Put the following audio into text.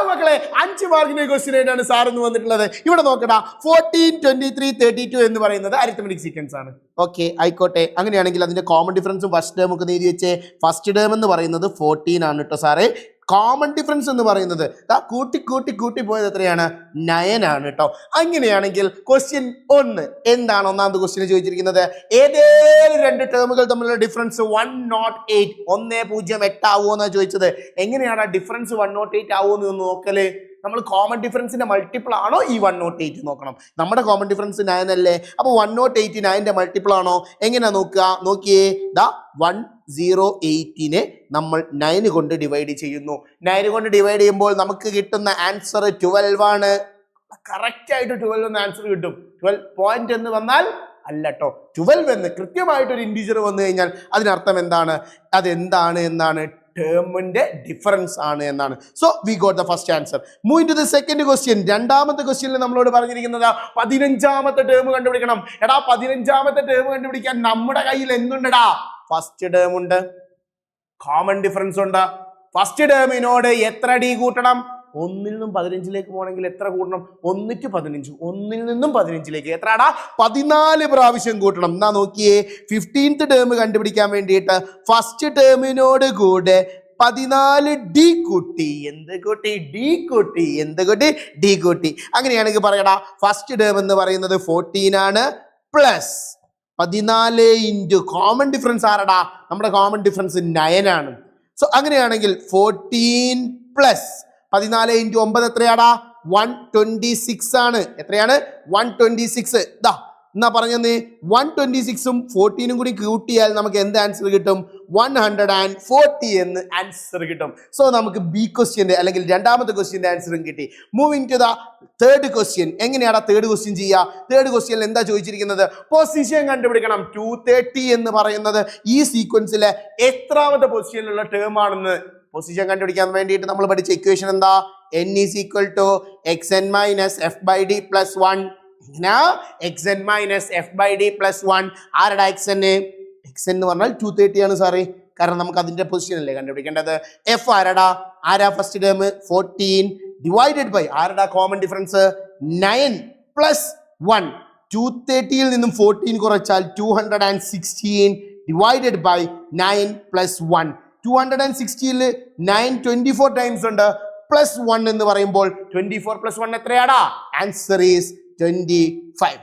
മക്കളെ 5 മാർക്കിന്റെ ക്വസ്റ്റ്യൻ ആയിട്ടാണ് സാർ എന്ന് വന്നിട്ടുള്ളത്. ഇവിടെ നോക്കടാ 14, 23, 32 എന്ന് പറയുന്നത് അരിത്തമെറ്റിക് സീക്വൻസ് ആണ്. ഓക്കെ ആയിക്കോട്ടെ. അങ്ങനെയാണെങ്കിൽ അതിന്റെ കോമൺ ഡിഫറൻസും ഫസ്റ്റ് ടേം ഒക്കെ എഴുതി വെച്ചേ. ഫസ്റ്റ് ടേം എന്ന് പറയുന്നത് 14 ആണ് കേട്ടോ സാറേ. കോമൺ ഡിഫറൻസ് എന്ന് പറയുന്നത് കൂട്ടി പോയത് എത്രയാണ്? 9 ആണ് കേട്ടോ. അങ്ങനെയാണെങ്കിൽ ക്വസ്റ്റ്യൻ 1 എന്താണ്? ഒന്നാമത്തെ ക്വസ്റ്റ്യൻ ചോദിച്ചിരിക്കുന്നത് ഏതേലും 2 ടേമുകൾ തമ്മിലുള്ള ഡിഫറൻസ് 108 108 ആവുമോ എന്നാണ് ചോദിച്ചത്. എങ്ങനെയാണ് ആ ഡിഫറൻസ് 108 ആവുമെന്ന് ഒന്ന് നോക്കല്. നമ്മൾ കോമൺ ഡിഫറൻസിന്റെ മൾട്ടിപ്പിൾ ആണോ ഈ 108 നോക്കണം. നമ്മുടെ കോമൺ ഡിഫറൻസ് 9 അല്ലേ. അപ്പോൾ 108 9ന്റെ മൾട്ടിപ്പിൾ ആണോ? എങ്ങനെയാ നോക്കുക? നോക്കിയേ, 108നെ നമ്മൾ 9 കൊണ്ട് ഡിവൈഡ് ചെയ്യുന്നു. 9 കൊണ്ട് ഡിവൈഡ് ചെയ്യുമ്പോൾ നമുക്ക് കിട്ടുന്ന ആൻസർ 12 ആണ്. കറക്റ്റ് ആയിട്ട് 12 എന്ന് ആൻസർ കിട്ടും. 12 പോയിന്റ് എന്ന് വന്നാൽ അല്ല കേട്ടോ, 12 എന്ന് കൃത്യമായിട്ടൊരു ഇൻഡിജർ വന്നു കഴിഞ്ഞാൽ അതിനർത്ഥം എന്താണ്? അതെന്താണ് എന്നാണ്? ടേമിന്റെ ഡിഫറൻസ് ആണ് എന്നാണ്. So we got the first answer. Move to the second question. രണ്ടാമത്തെ ക്വസ്റ്റ്യനിൽ നമ്മളോട് പറഞ്ഞിരിക്കുന്നത് 15ാമത്തെ ടേം കണ്ടുപിടിക്കണം. എടാ 15ാമത്തെ ടേം കണ്ടുപിടിക്കാൻ നമ്മുടെ കയ്യിൽ എന്തുണ്ടടാ? ഫസ്റ്റ് ടേം ഉണ്ട്, കോമൺ ഡിഫറൻസ് ഉണ്ട്. ഫസ്റ്റ് ടേമിനോട് എത്ര ഡി കൂട്ടണം? 1ൽ നിന്നും 15ലേക്ക് പോകണമെങ്കിൽ എത്ര കൂട്ടണം? 1 to 15. 1ൽ നിന്നും 15ലേക്ക് എത്രടാ? 14 പ്രാവശ്യം കൂട്ടണം. എന്നാ നോക്കിയേ, 15th ടേം കണ്ടുപിടിക്കാൻ വേണ്ടിയിട്ട് ഫസ്റ്റ് ടേമിനോട് കൂടെ 14 ഡി കൂട്ടി. എന്ത് കൂട്ടി? ഡി കൂട്ടി. എന്ത് കൂട്ടി? ഡി കൂട്ടി. അങ്ങനെയാണെങ്കിൽ പറയടാ, ഫസ്റ്റ് ടേം എന്ന് പറയുന്നത് 14 ആണ്, പ്ലസ് 14 ഇൻറ്റു കോമൺ ഡിഫറൻസ് ആരടാ? നമ്മുടെ കോമൺ ഡിഫറൻസ് 9 ആണ്. സോ അങ്ങനെയാണെങ്കിൽ 14 പ്ലസ് 14 ഇൻറ്റു 9 എത്രയാടാ? 126 ആണ്. എത്രയാണ്? 126. എന്നാ പറഞ്ഞത് 126ഉം 14ഉം കൂടി കൂട്ടിയാൽ നമുക്ക് എന്ത് ആൻസർ കിട്ടും? 140 എന്ന് ആൻസർ കിട്ടും. സോ നമുക്ക് ബി ക്വസ്റ്റ്യന്റെ അല്ലെങ്കിൽ രണ്ടാമത്തെ ക്വസ്റ്റ്യന്റെ ആൻസറും കിട്ടി. Moving to the third question. എങ്ങനെയാണ് തേർഡ് ക്വസ്റ്റ്യൻ ചെയ്യുക? തേർഡ് ക്വസ്റ്റ്യനിൽ എന്താ ചോദിച്ചിരിക്കുന്നത്? പൊസിഷൻ കണ്ടുപിടിക്കണം. 230 എന്ന് പറയുന്നത് ഈ സീക്വൻസിലെ എത്രാമത്തെ പൊസിഷനിലുള്ള ടേം ആണെന്ന് പൊസിഷൻ കണ്ടുപിടിക്കാൻ വേണ്ടിയിട്ട് നമ്മൾ പഠിച്ച ഇക്വേഷൻ എന്താ? n is equal to xn minus f by d plus 1. xn minus f by d plus 1. ആരടാ xn? xn എന്ന് പറഞ്ഞാൽ 230 ആണ് സാറേ. കാരണം നമുക്ക് അതിന്റെ പൊസിഷൻ അല്ലേ കണ്ടുപിടിക്കേണ്ടത്. f ആരടാ? ആരാ ഫസ്റ്റ് ടേം? 14 ഡിവൈഡഡ് ബൈ ആരടാ? Common difference 9 plus 1. 230ൽ നിന്നും 14 കുറച്ചാൽ 216 ഡിവൈഡഡ് ബൈ 9 പ്ലസ് 1. 260ൽ 9 24 ടൈംസ് ഉണ്ട്. പ്ലസ് 1 എന്ന് പറയുമ്പോൾ 24 പ്ലസ് 1 എത്രയാടാ? Answer is 25.